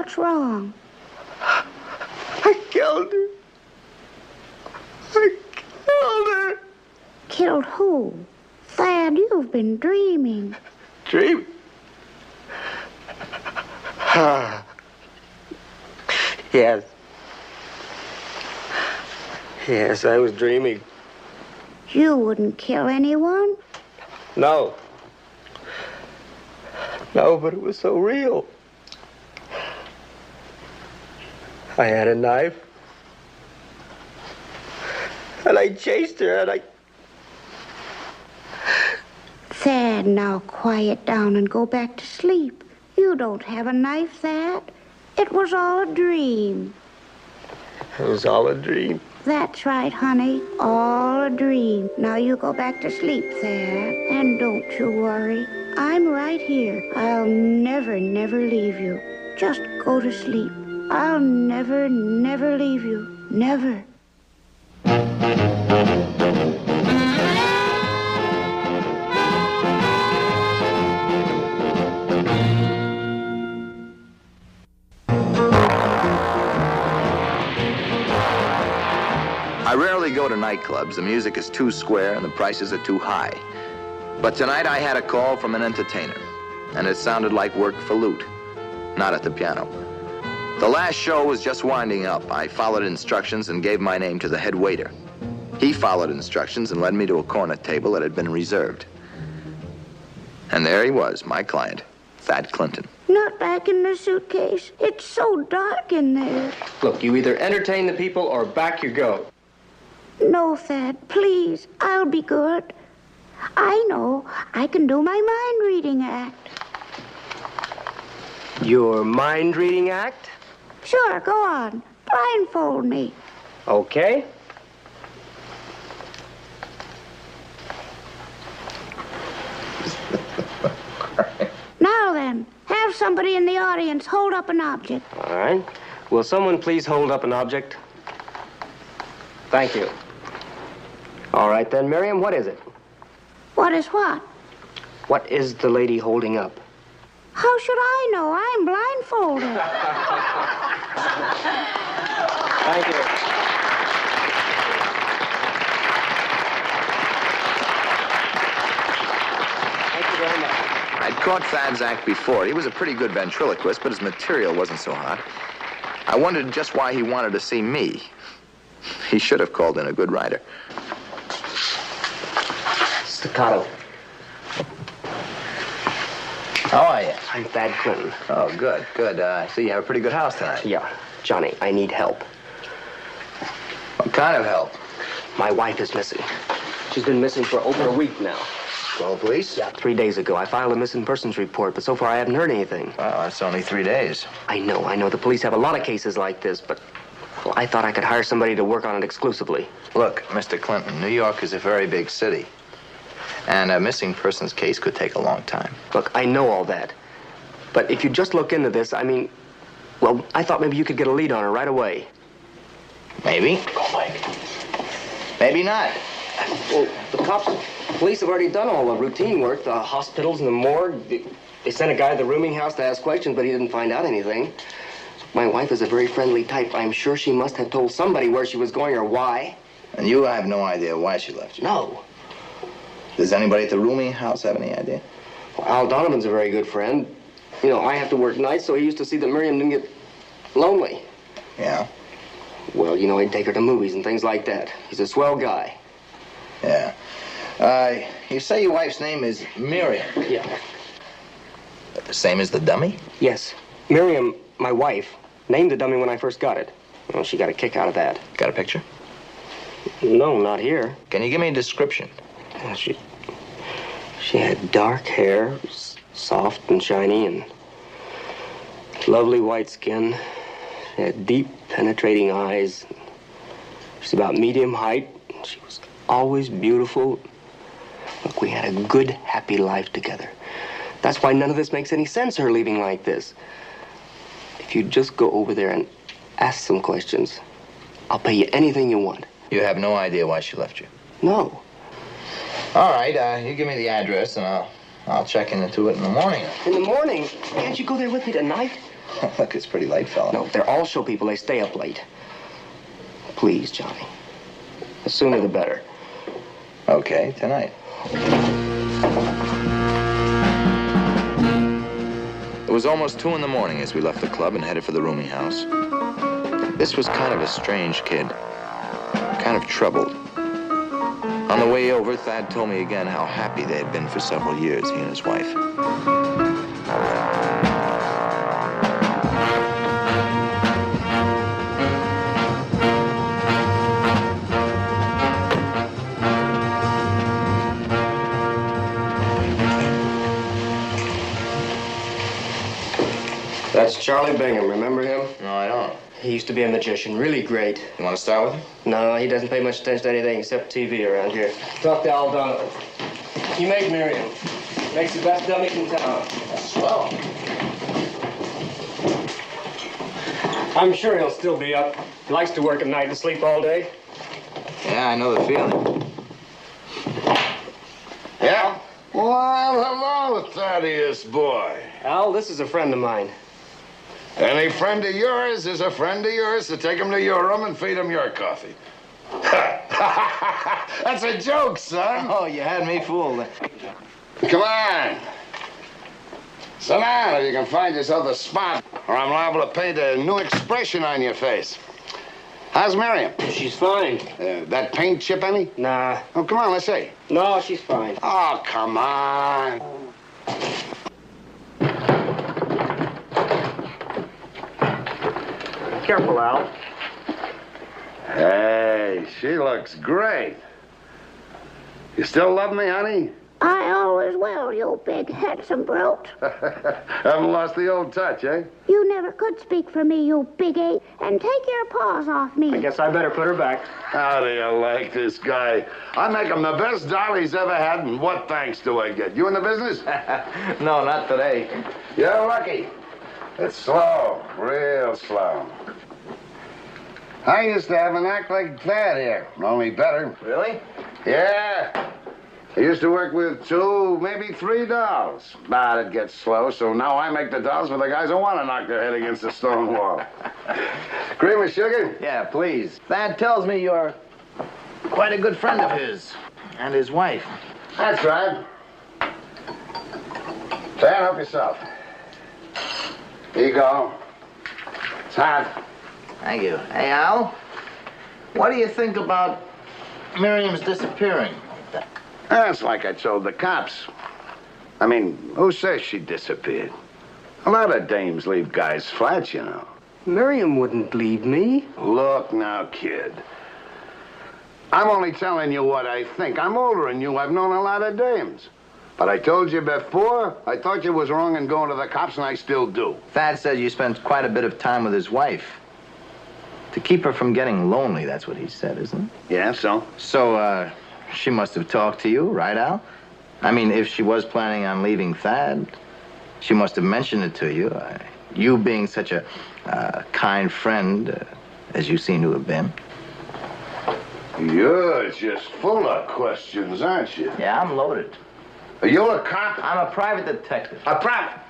What's wrong? I killed her. I killed her. Killed who? Thad, you've been dreaming. Dream? Yes. Yes, I was dreaming. You wouldn't kill anyone? No. No, but it was so real. I had a knife. And I chased her, and I... Thad, now quiet down and go back to sleep. You don't have a knife, Thad. It was all a dream. It was all a dream. That's right, honey. All a dream. Now you go back to sleep, Thad. And don't you worry. I'm right here. I'll never, never leave you. Just go to sleep. I'll never, never leave you. Never. I rarely go to nightclubs. The music is too square and the prices are too high. But tonight I had a call from an entertainer, and it sounded like work for loot, not at the piano. The last show was just winding up. I followed instructions and gave my name to the head waiter. He followed instructions and led me to a corner table that had been reserved. And there he was, my client, Thad Clinton. Not back in the suitcase. It's so dark in there. Look, you either entertain the people or back you go. No, Thad, please. I'll be good. I know. I can do my mind-reading act. Your mind-reading act? Sure, go on. Blindfold me. Okay. Now then, have somebody in the audience hold up an object. All right. Will someone please hold up an object? Thank you. All right, then, Miriam, what is it? What is what? What is the lady holding up? How should I know? I'm blindfolded. Thank you. Thank you very much. I'd caught Thad's act before. He was a pretty good ventriloquist, but his material wasn't so hot. I wondered just why he wanted to see me. He should have called in a good writer. Staccato. How are you? I'm Thad Clinton. Oh, good, good. I see you have a pretty good house tonight. Yeah. Johnny, I need help. What kind of help? My wife is missing. She's been missing for over a week now. Call the police? Yeah, 3 days ago. I filed a missing persons report, but so far I haven't heard anything. Well, that's only 3 days. I know. The police have a lot of cases like this, but well, I thought I could hire somebody to work on it exclusively. Look, Mr. Clinton, New York is a very big city. And a missing persons case could take a long time. Look, I know all that. But if you just look into this, I mean, well, I thought maybe you could get a lead on her right away. Maybe. Go, Mike. Maybe not. Well, the police have already done all the routine work, the hospitals and the morgue. They sent a guy to the rooming house to ask questions, but he didn't find out anything. My wife is a very friendly type. I'm sure she must have told somebody where she was going or why. And you have no idea why she left you? No. Does anybody at the rooming house have any idea? Well, Al Donovan's a very good friend. You know, I have to work nights, so he used to see that Miriam didn't get lonely. Yeah? Well, you know, he'd take her to movies and things like that. He's a swell guy. Yeah. You say your wife's name is Miriam? Yeah. The same as the dummy? Yes. Miriam, my wife, named the dummy when I first got it. Well, she got a kick out of that. Got a picture? No, not here. Can you give me a description? Well, she had dark hair, soft and shiny, and lovely white skin. She had deep, penetrating eyes. She's about medium height. She was always beautiful. Look, we had a good, happy life together. That's why none of this makes any sense, her leaving like this. If you just go over there and ask some questions, I'll pay you anything you want. You have no idea why she left you? No. All right, you give me the address, and I'll check into it in the morning. In the morning? Can't you go there with me tonight? Look, it's pretty late, fella. No, they're all show people. They stay up late. Please, Johnny. The sooner the better. Okay, tonight. It was almost 2 in the morning as we left the club and headed for the rooming house. This was kind of a strange kid. Kind of troubled. On the way over, Thad told me again how happy they had been for several years, he and his wife. That's Charlie Bingham. Remember him? No, I don't. He used to be a magician. Really great. You want to start with him? No, he doesn't pay much attention to anything except TV around here. Talk to Al Donovan. He made Miriam. Makes the best dummy in town. That's swell. I'm sure he'll still be up. He likes to work at night and sleep all day. Yeah, I know the feeling. Yeah? Well, hello, Thaddeus boy. Al, this is a friend of mine. Any friend of yours is a friend of yours, so take him to your room and feed him your coffee. That's a joke, son. Oh, you had me fooled. Come on. Sit down if you can find yourself a spot, or I'm liable to paint a new expression on your face. How's Miriam? She's fine. That paint chip any? Nah. Oh, come on, let's see. No, she's fine. Oh, come on. Careful, Al. Hey, she looks great. You still love me, honey? I always will, you big handsome brute. Haven't lost the old touch, eh? You never could speak for me, you big ape. And take your paws off me. I guess I better put her back. How do you like this guy? I make him the best doll he's ever had, and what thanks do I get? You in the business? No, not today. You're lucky. It's slow, real slow. I used to have an act like that here, only better. Really? Yeah. I used to work with 2, maybe 3 dolls. But it gets slow, so now I make the dolls for the guys who want to knock their head against the stone wall. Cream of sugar? Yeah, please. Thad tells me you're quite a good friend of his and his wife. That's right. Stand help yourself. Here you go. It's hot. Thank you. Hey, Al, what do you think about Miriam's disappearing like that? That's like I told the cops. I mean, who says she disappeared? A lot of dames leave guys flat, you know. Miriam wouldn't leave me. Look now, kid. I'm only telling you what I think. I'm older than you. I've known a lot of dames. But I told you before, I thought you was wrong in going to the cops, and I still do. Thad says you spent quite a bit of time with his wife. To keep her from getting lonely, that's what he said, isn't it? Yeah, so? So, she must have talked to you, right, Al? I mean, if she was planning on leaving Thad, she must have mentioned it to you. You being such a kind friend, as you seem to have been. You're just full of questions, aren't you? Yeah, I'm loaded. Are you a cop? I'm a private detective. A private?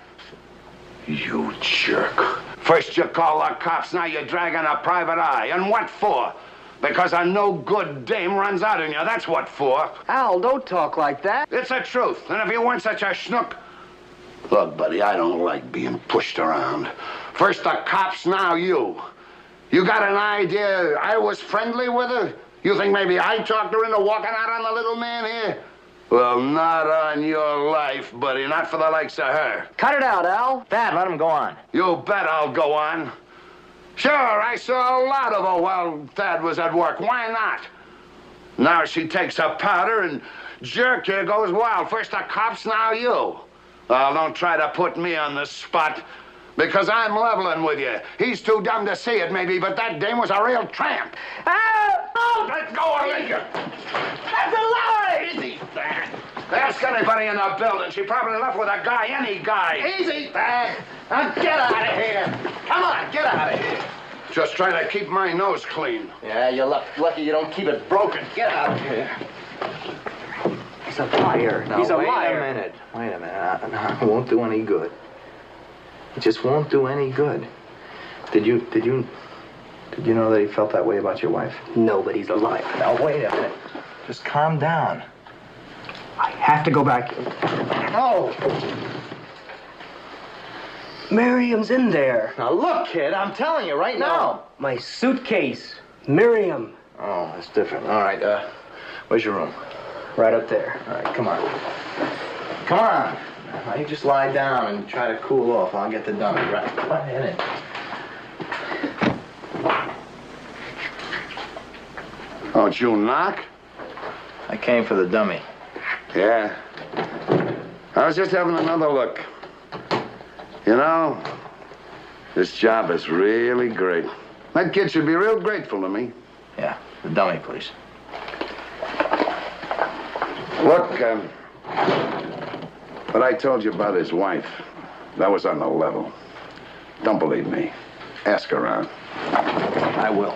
You jerk. First you call the cops, now you're dragging a private eye. And what for? Because a no-good dame runs out on you, that's what for. Al, don't talk like that. It's the truth, and if you weren't such a schnook... Look, buddy, I don't like being pushed around. First the cops, now you. You got an idea I was friendly with her? You think maybe I talked her into walking out on the little man here? Well, not on your life, buddy. Not for the likes of her. Cut it out, Al. Thad, let him go on. You bet I'll go on. Sure, I saw a lot of her while Thad was at work. Why not? Now she takes her powder and jerk here goes wild. First the cops, now you. Well, don't try to put me on the spot. Because I'm leveling with you. He's too dumb to see it, maybe, but that dame was a real tramp. Oh, let's go on you. That's a lie! Easy, Thad. Ask anybody in the building. She probably left with a guy, any guy. Easy, Thad. Now get out of here. Come on, get out of here. Just trying to keep my nose clean. Yeah, you're lucky you don't keep it broken. Get out of here. He's a liar. No, He's a wait liar. Wait a minute. I won't do any good. It just won't do any good. Did you know that he felt that way about your wife? No, but he's alive. Now, wait a minute. Just calm down. I have to go back. No! Miriam's in there. Now, look, kid, I'm telling you right now. My suitcase. Miriam. Oh, that's different. All right, where's your room? Right up there. All right, come on. Come on. Now, you just lie down and try to cool off. I'll get the dummy right in it. Oh, did you knock? I came for the dummy. Yeah. I was just having another look. You know, this job is really great. That kid should be real grateful to me. Yeah, the dummy, please. Look, what I told you about his wife, that was on the level. Don't believe me. Ask around. I will.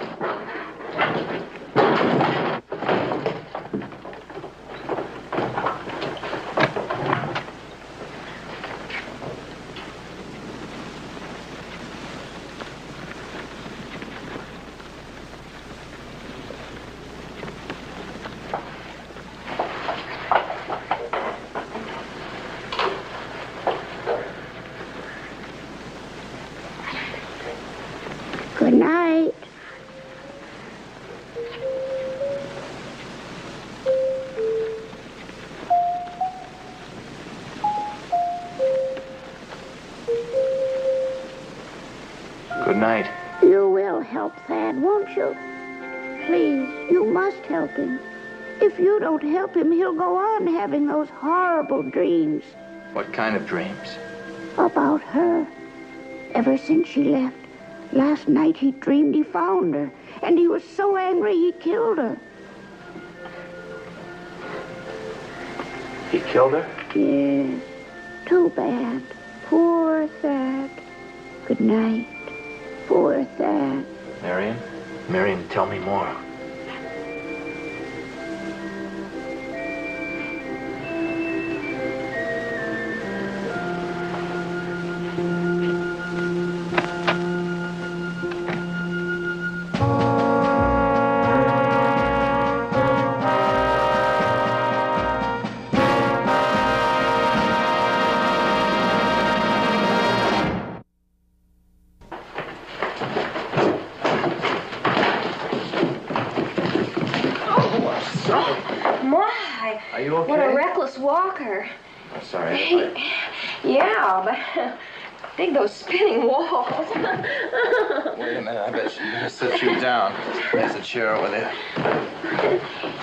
Good night. Good night. You will help Thad, won't you? Please, you must help him. If you don't help him, he'll go on having those horrible dreams What kind of dreams? about her. Ever since she left, last night he dreamed he found her, and he was so angry he killed her. He killed her? Yes, too bad. Poor Thad. Good night. Poor Thad. Miriam? Miriam, tell me more. My, Are you okay? what a reckless walker. I'm sorry. Hey, yeah, but dig those spinning walls. Wait a minute. I bet you better sit you down. There's a chair over there.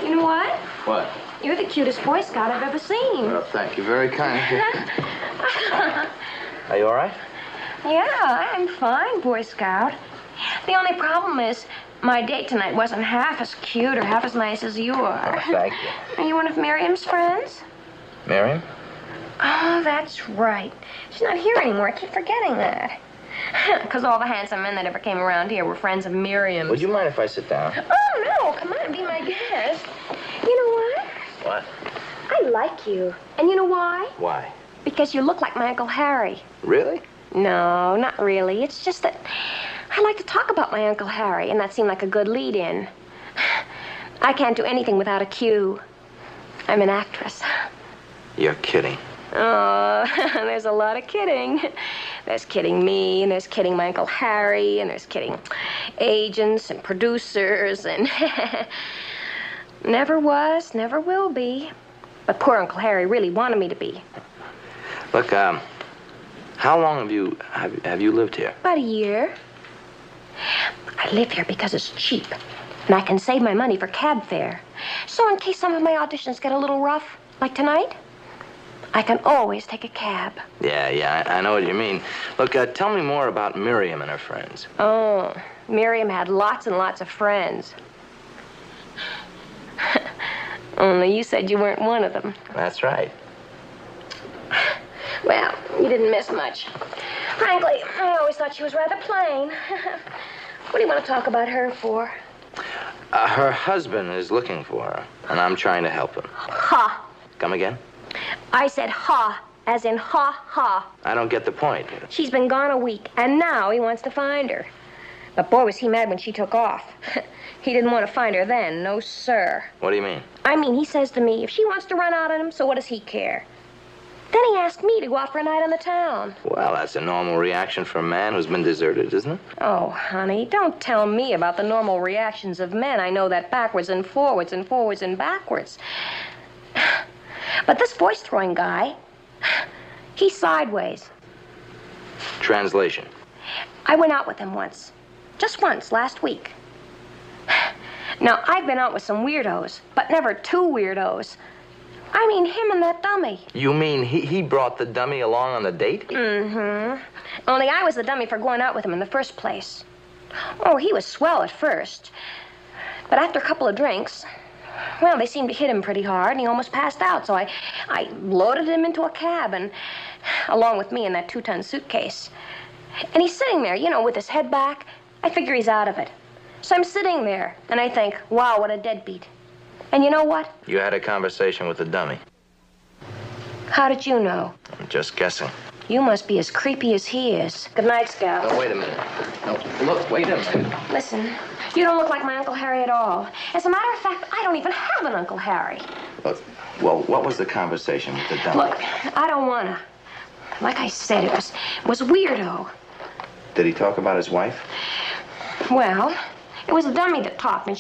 You know what? What? You're the cutest Boy Scout I've ever seen. Well, thank you. Very kind. Are you all right? Yeah, I'm fine, Boy Scout. The only problem is my date tonight wasn't half as cute or half as nice as you are. Oh, thank you. Are you one of Miriam's friends? Miriam? Oh, that's right. She's not here anymore. I keep forgetting that. Because all the handsome men that ever came around here were friends of Miriam's. Would you mind if I sit down? Oh, no. Come on, be my guest. You know what? What? I like you. And you know why? Why? Because you look like my Uncle Harry. Really? No, not really. It's just that I like to talk about my Uncle Harry, and that seemed like a good lead-in. I can't do anything without a cue. I'm an actress. You're kidding. Oh, there's a lot of kidding. There's kidding me, and there's kidding my Uncle Harry, and there's kidding agents and producers, and never was, never will be. But poor Uncle Harry really wanted me to be. Look, how long have you lived here? About a year. I live here because it's cheap, and I can save my money for cab fare. So in case some of my auditions get a little rough, like tonight, I can always take a cab. Yeah, I know what you mean. Look, tell me more about Miriam and her friends. Oh, Miriam had lots and lots of friends. Only you said you weren't one of them. That's right. Well, you didn't miss much. Frankly, I always thought she was rather plain. What do you want to talk about her for? Her husband is looking for her, and I'm trying to help him. Ha! Come again? I said ha, as in ha ha. I don't get the point. She's been gone a week, and now he wants to find her. But boy, was he mad when she took off. He didn't want to find her then, no sir. What do you mean? I mean, he says to me, if she wants to run out on him, so what does he care? Then he asked me to go out for a night on the town. Well, that's a normal reaction for a man who's been deserted, isn't it? Oh, honey, don't tell me about the normal reactions of men. I know that backwards and forwards and forwards and backwards. But this voice-throwing guy, he's sideways. Translation. I went out with him once. Just once, last week. Now, I've been out with some weirdos, but never two weirdos. I mean him and that dummy. You mean he brought the dummy along on the date? Mm-hmm. Only I was the dummy for going out with him in the first place. Oh, he was swell at first. But after a couple of drinks, well, they seemed to hit him pretty hard, and he almost passed out. So I loaded him into a cab, and along with me in that 2-ton suitcase. And he's sitting there, you know, with his head back. I figure he's out of it. So I'm sitting there, and I think, wow, what a deadbeat. And you know what? You had a conversation with the dummy. How did you know? I'm just guessing. You must be as creepy as he is. Good night, Scout. Oh, wait a minute. No, look, wait a minute. Listen, you don't look like my Uncle Harry at all. As a matter of fact, I don't even have an Uncle Harry. Look, well, what was the conversation with the dummy? Look, I don't wanna. Like I said, it was weirdo. Did he talk about his wife? Well, it was the dummy that talked, and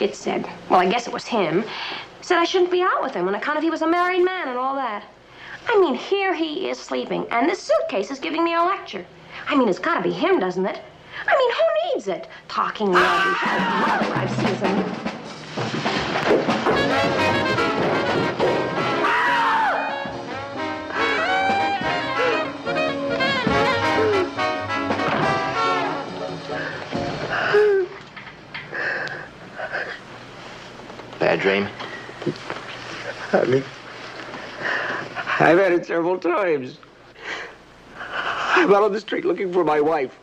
it said, well, I guess it was him, said I shouldn't be out with him on account of he was a married man and all that. I mean, here he is sleeping, and this suitcase is giving me a lecture. I mean, it's got to be him, doesn't it? I mean, who needs it? Talking rubbish. Mother, I've seen some... Bad dream? Honey, I've had it several times. I'm out on the street looking for my wife,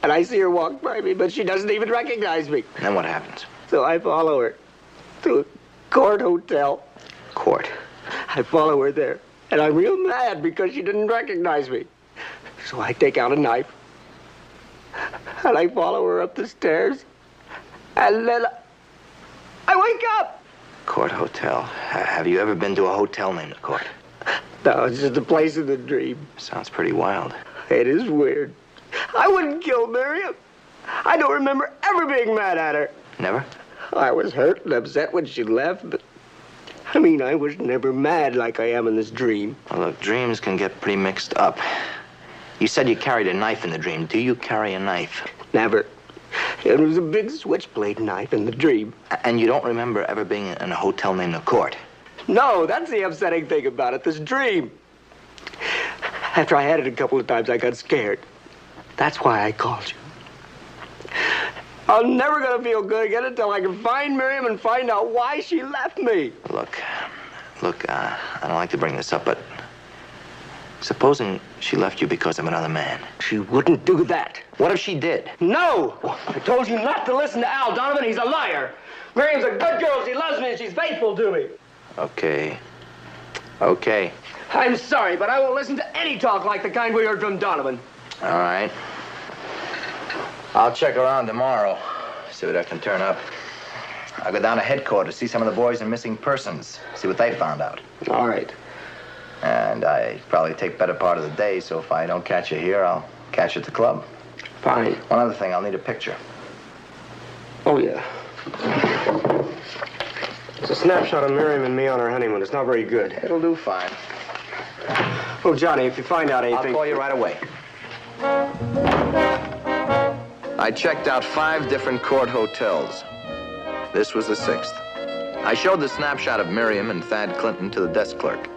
and I see her walk by me, but she doesn't even recognize me. Then what happens? So I follow her to a court hotel. Court. I follow her there, and I'm real mad because she didn't recognize me. So I take out a knife, and I follow her up the stairs, and then I wake up. Court hotel. Have you ever been to a hotel named the Court? No, it's just a place in the dream. Sounds pretty wild. It is weird. I wouldn't kill Miriam. I don't remember ever being mad at her. Never? I was hurt and upset when she left, but I mean, I was never mad like I am in this dream. Well, look, dreams can get pretty mixed up. You said you carried a knife in the dream. Do you carry a knife? Never. It was a big switchblade knife in the dream. And you don't remember ever being in a hotel named the Court? No, that's the upsetting thing about it, this dream. After I had it a couple of times, I got scared. That's why I called you. I'm never gonna feel good again until I can find Miriam and find out why she left me. Look, I don't like to bring this up, but supposing she left you because of another man. She wouldn't do that. What if she did? No! I told you not to listen to Al Donovan. He's a liar. Miriam's a good girl. She loves me and she's faithful to me. Okay. I'm sorry, but I won't listen to any talk like the kind we heard from Donovan. All right. I'll check around tomorrow, see what I can turn up. I'll go down to headquarters, see some of the boys in missing persons, see what they found out. All right. And I probably take better part of the day, so if I don't catch you here, I'll catch you at the club. Fine. One other thing, I'll need a picture. Oh, yeah. It's a snapshot of Miriam and me on our honeymoon. It's not very good. It'll do fine. Oh, Johnny, if you find out anything... I'll call you right away. I checked out 5 different Court hotels. This was the 6th. I showed the snapshot of Miriam and Thad Clinton to the desk clerk.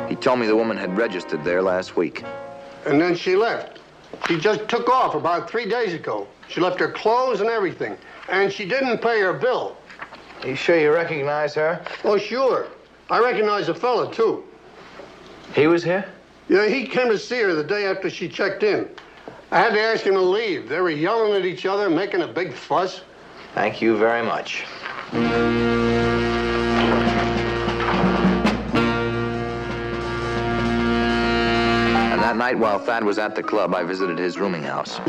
He told me the woman had registered there last week. And then she left. She just took off about 3 days ago. She left her clothes and everything. And she didn't pay her bill. You sure you recognize her? Oh, sure. I recognize the fella, too. He was here? Yeah, he came to see her the day after she checked in. I had to ask him to leave. They were yelling at each other, making a big fuss. Thank you very much. That night, while Thad was at the club, I visited his rooming house.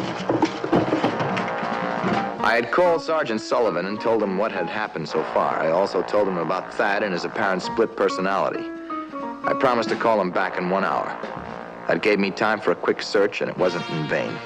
I had called Sergeant Sullivan and told him what had happened so far. I also told him about Thad and his apparent split personality. I promised to call him back in 1 hour. That gave me time for a quick search, and it wasn't in vain.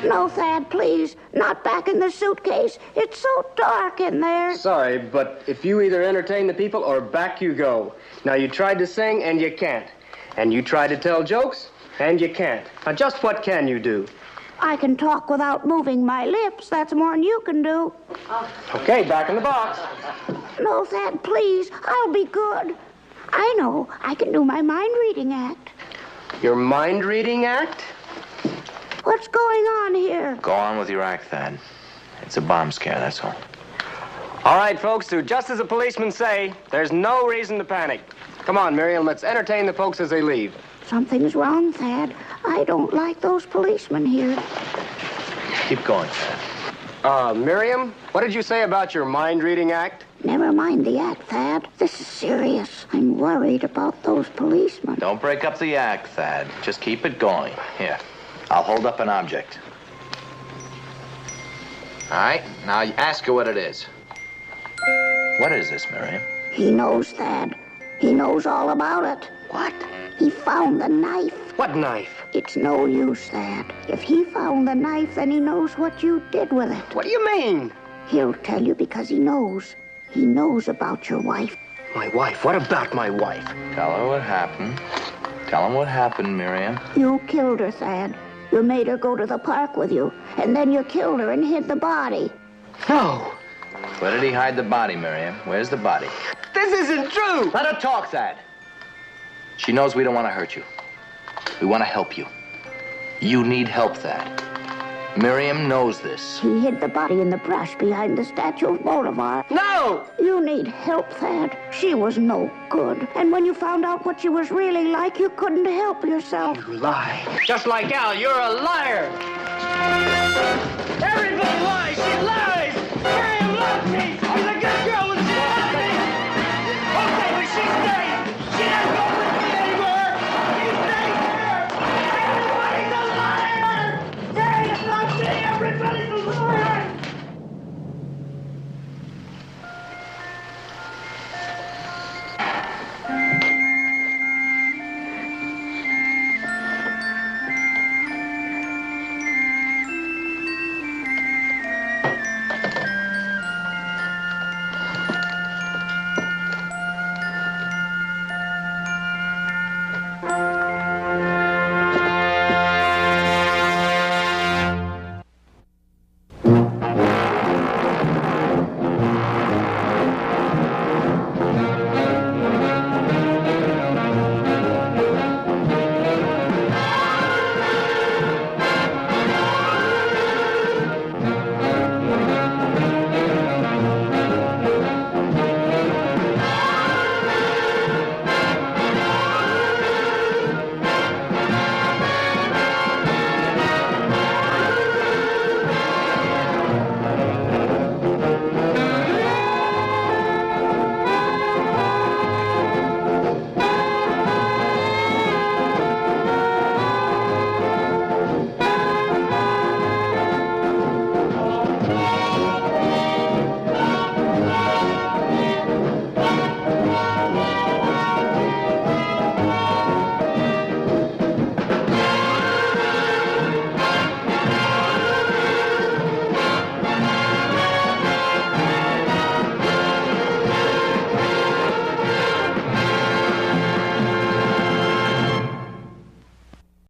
No, Thad, please. Not back in the suitcase. It's so dark in there. Sorry, but if you either entertain the people or back you go. Now, you tried to sing, and you can't. And you tried to tell jokes, and you can't. Now, just what can you do? I can talk without moving my lips. That's more than you can do. Okay, back in the box. No, Thad, please. I'll be good. I know. I can do my mind-reading act. Your mind-reading act? What's going on here? Go on with your act, Thad. It's a bomb scare, that's all. All right, folks, do just as the policemen say. There's no reason to panic. Come on, Miriam, let's entertain the folks as they leave. Something's wrong, Thad. I don't like those policemen here. Keep going, Thad. Miriam, what did you say about your mind-reading act? Never mind the act, Thad. This is serious. I'm worried about those policemen. Don't break up the act, Thad. Just keep it going. Here, I'll hold up an object. All right, now ask her what it is. What is this, Miriam? He knows, Thad. He knows all about it. What? He found the knife. What knife? It's no use, Thad. If he found the knife, then he knows what you did with it. What do you mean? He'll tell you because he knows. He knows about your wife. My wife? What about my wife? Tell her what happened. Tell him what happened, Miriam. You killed her, Thad. You made her go to the park with you, and then you killed her and hid the body. No. Where did he hide the body, Miriam? Where's the body? This isn't true. Let her talk, Thad. She knows we don't want to hurt you. We want to help you. You need help, Thad. Miriam knows this. He hid the body in the brush behind the statue of Bolivar. No! You need help, Thad. She was no good. And when you found out what she was really like, you couldn't help yourself. You lie. Just like Al, you're a liar. Everybody lies. She lies. Miriam loves me.